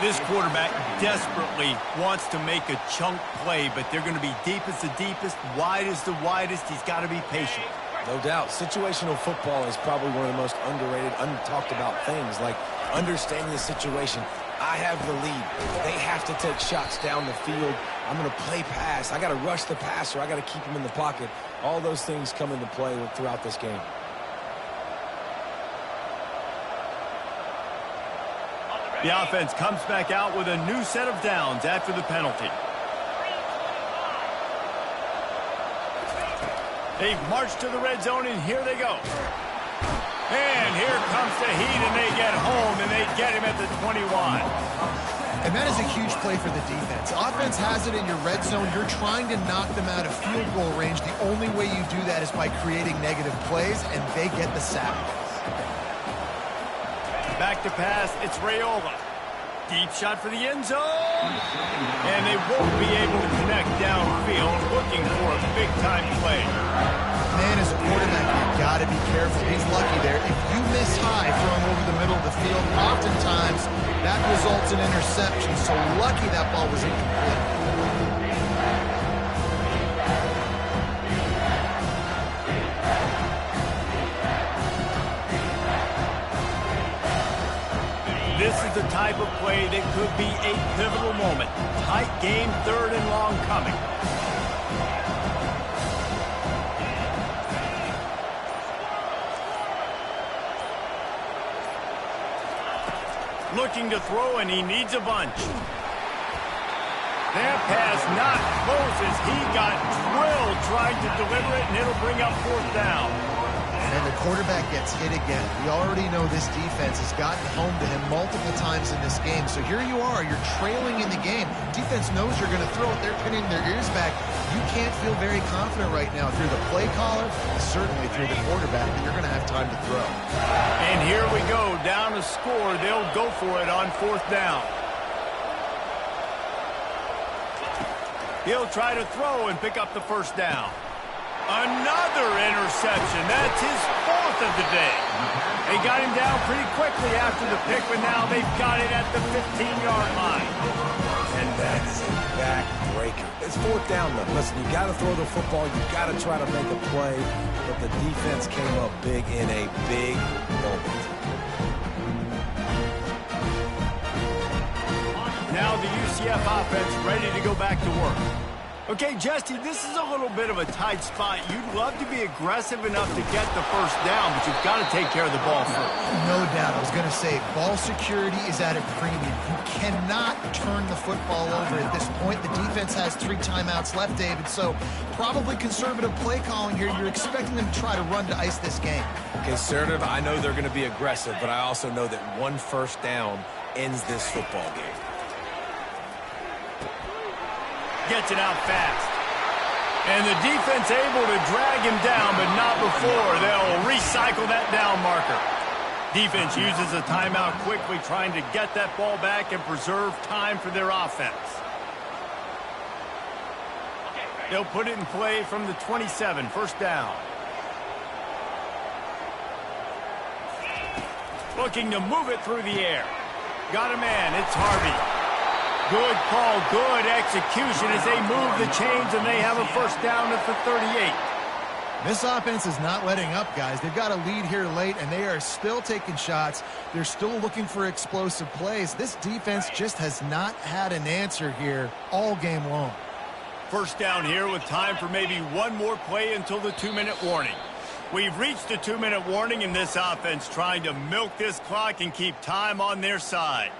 This quarterback desperately wants to make a chunk play, but they're going to be deep as the deepest, wide as the widest. He's got to be patient. No doubt. Situational football is probably one of the most underrated, untalked about things, like understanding the situation. I have the lead. They have to take shots down the field. I'm going to play pass. I got to rush the passer. I got to keep him in the pocket. All those things come into play throughout this game. The offense comes back out with a new set of downs after the penalty. They've marched to the red zone, and here they go. And here comes the heat, and they get home, and they get him at the 21. And that is a huge play for the defense. Offense has it in your red zone. You're trying to knock them out of field goal range. The only way you do that is by creating negative plays, and they get the sack. Back to pass, it's Raiola. Deep shot for the end zone. And they won't be able to connect downfield, looking for a big-time play. Man, as a quarterback, you've got to be careful. He's lucky there. If you miss high throwing over the middle of the field, oftentimes that results in interception. So lucky that ball was incomplete. This is the type of play that could be a pivotal moment. Tight game, third and long coming. Looking to throw, and he needs a bunch. That pass not close as he got drilled trying to deliver it, and it'll bring up fourth down. And the quarterback gets hit again. We already know this defense has gotten home to him multiple times in this game. So here you are. You're trailing in the game. Defense knows you're going to throw it. They're pinning their ears back. You can't feel very confident right now through the play caller, certainly through the quarterback, that you're going to have time to throw. And here we go. Down to score. They'll go for it on fourth down. He'll try to throw and pick up the first down. Another interception. That's his 4th of the day. They got him down pretty quickly after the pick, but now they've got it at the 15-yard line. And that is a backbreaker. It's 4th down, though. Listen, you got to throw the football. You got to try to make a play. But the defense came up big in a big moment. Now the UCF offense ready to go back to work. Okay, Jesse, this is a little bit of a tight spot. You'd love to be aggressive enough to get the first down, but you've got to take care of the ball first. No doubt. I was going to say, ball security is at a premium. You cannot turn the football over at this point. The defense has 3 timeouts left, David, so probably conservative play calling here. You're expecting them to try to run to ice this game. Conservative, I know they're going to be aggressive, but I also know that 1 first down ends this football game. Gets it out fast. And the defense able to drag him down, but not before they'll recycle that down marker. Defense uses a timeout quickly, trying to get that ball back and preserve time for their offense. They'll put it in play from the 27, first down. Looking to move it through the air. Got a man, it's Harvey. Good call, good execution as they move the chains, and they have a first down at the 38. This offense is not letting up, guys. They've got a lead here late, and they are still taking shots. They're still looking for explosive plays. This defense just has not had an answer here all game long. First down here with time for maybe one more play until the 2-minute warning. We've reached the 2-minute warning, and this offense trying to milk this clock and keep time on their side.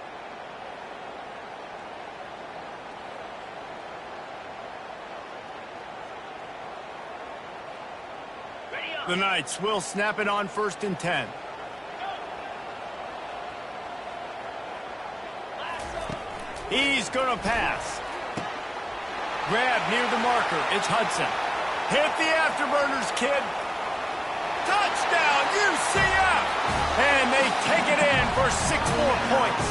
The Knights will snap it on 1st and 10. He's going to pass. Grab near the marker. It's Hudson. Hit the afterburners, kid. Touchdown, UCF! And they take it in for 6 more points.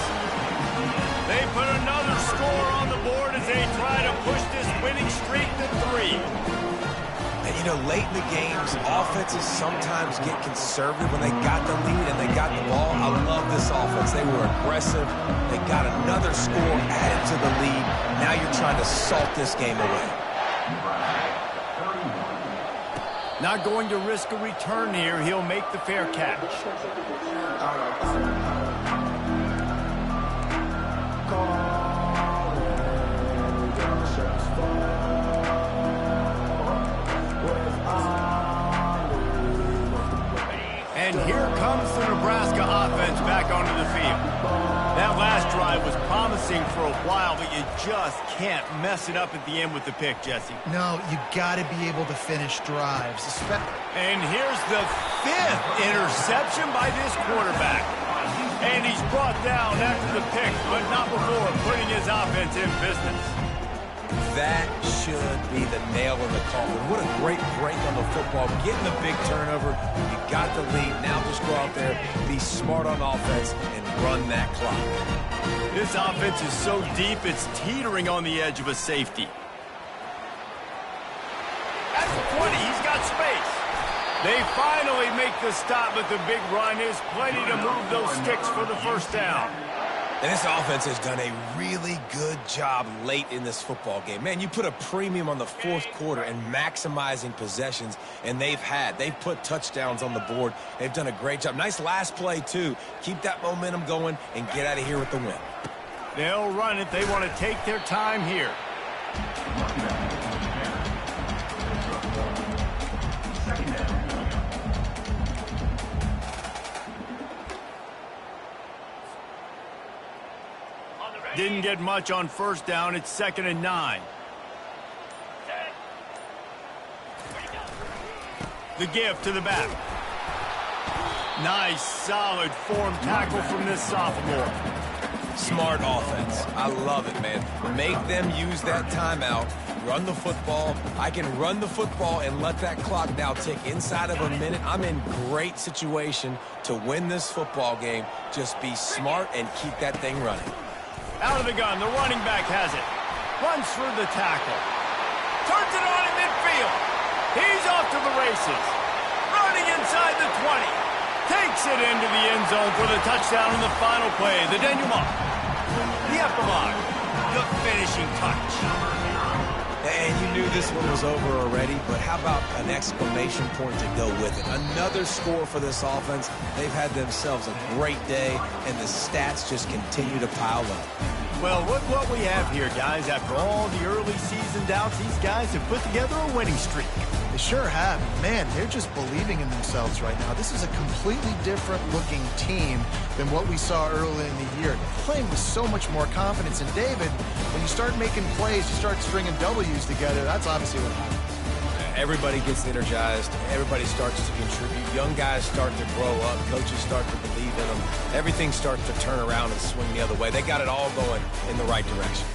They put another score on the board as they try to push this winning streak to 3. And, you know, late in the games, offenses sometimes get conservative when they got the lead and they got the ball. I love this offense. They were aggressive. They got another score added to the lead. Now you're trying to salt this game away. Not going to risk a return here. He'll make the fair catch. And here comes the Nebraska offense back onto the field. That last drive was promising for a while, but you just can't mess it up at the end with the pick, Jesse. No, you got to be able to finish drives. And here's the 5th interception by this quarterback. And he's brought down after the pick, but not before putting his offense in business. That should be the nail in the coffin. What a great break on the football. Getting the big turnover. You got the lead. Now just go out there, be smart on offense, and run that clock. This offense is so deep, it's teetering on the edge of a safety. At the 20, he's got space. They finally make the stop, but the big run is plenty to move those sticks for the first down. And this offense has done a really good job late in this football game. Man, you put a premium on the 4th quarter and maximizing possessions, and they've put touchdowns on the board. They've done a great job. Nice last play, too. Keep that momentum going and get out of here with the win. They'll run it. They want to take their time here. Didn't get much on first down. It's 2nd and 9. The give to the back. Nice, solid form tackle from this sophomore. Smart offense. I love it, man. Make them use that timeout. Run the football. I can run the football and let that clock now tick inside of a minute. I'm in great situation to win this football game. Just be smart and keep that thing running. Out of the gun, the running back has it. Runs through the tackle. Turns it on in midfield. He's off to races. Running inside the 20. Takes it into the end zone for the touchdown in the final play. The denouement. The epilogue. The finishing touch. And you knew this one was over already, but how about an exclamation point to go with it? Another score for this offense. They've had themselves a great day, and the stats just continue to pile up. Well, look what we have here, guys. After all the early season doubts, these guys have put together a winning streak. They sure have. Man, they're just believing in themselves right now. This is a completely different looking team than what we saw early in the year. They're playing with so much more confidence. And David, when you start making plays, you start stringing W's together, that's obviously what happens. Everybody gets energized. Everybody starts to contribute. Young guys start to grow up. Coaches start to believe in them. Everything starts to turn around and swing the other way. They got it all going in the right direction.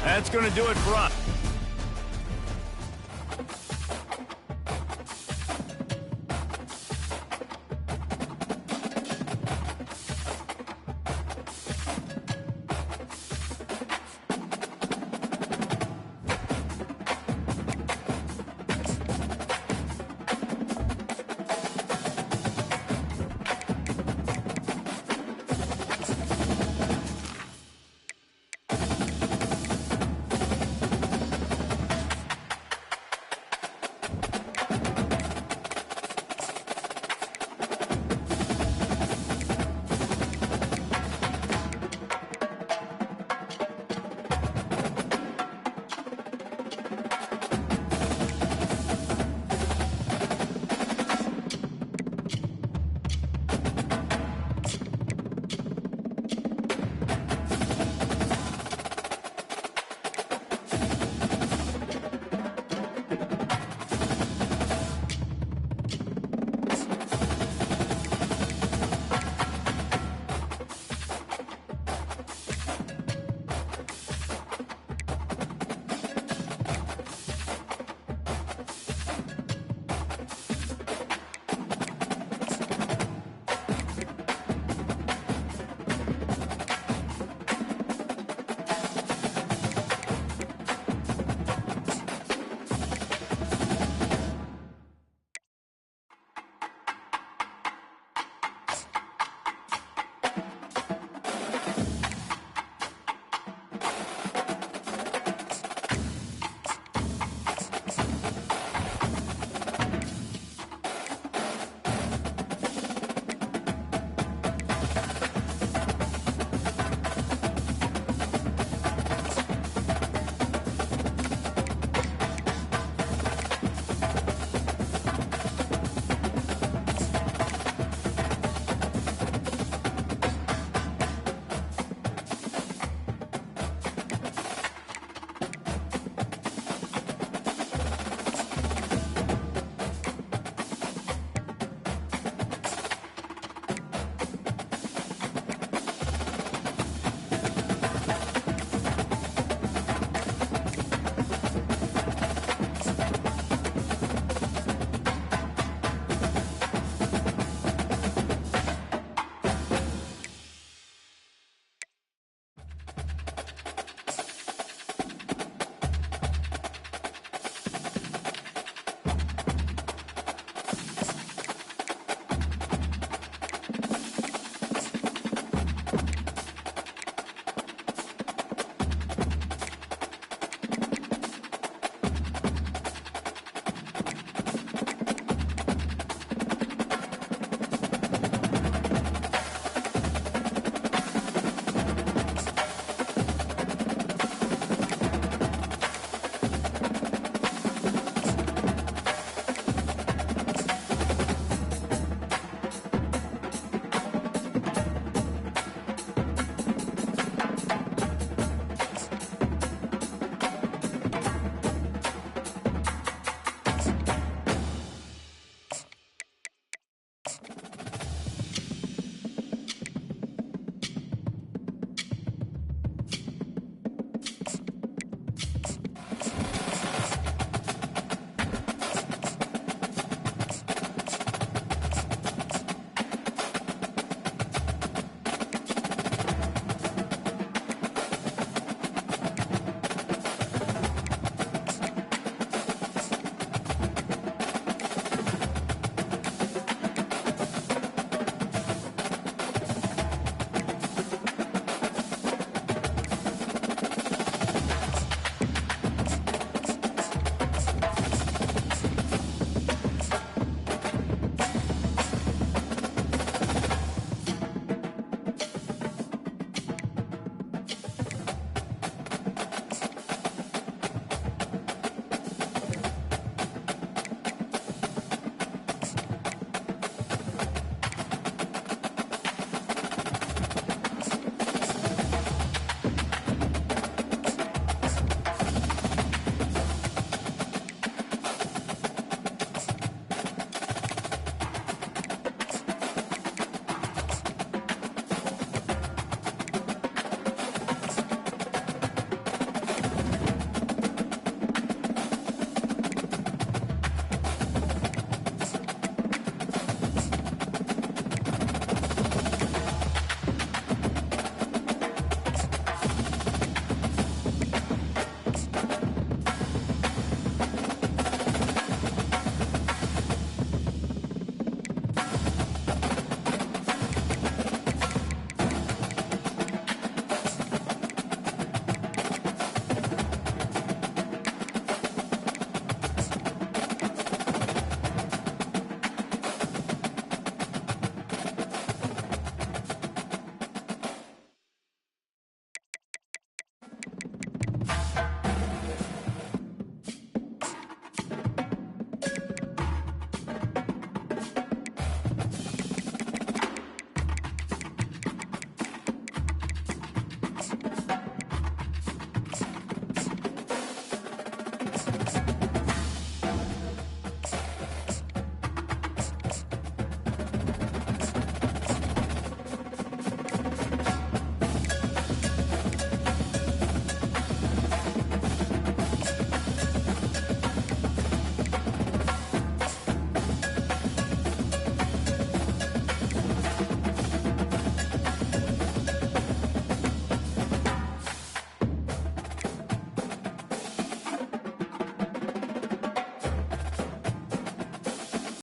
That's going to do it for us.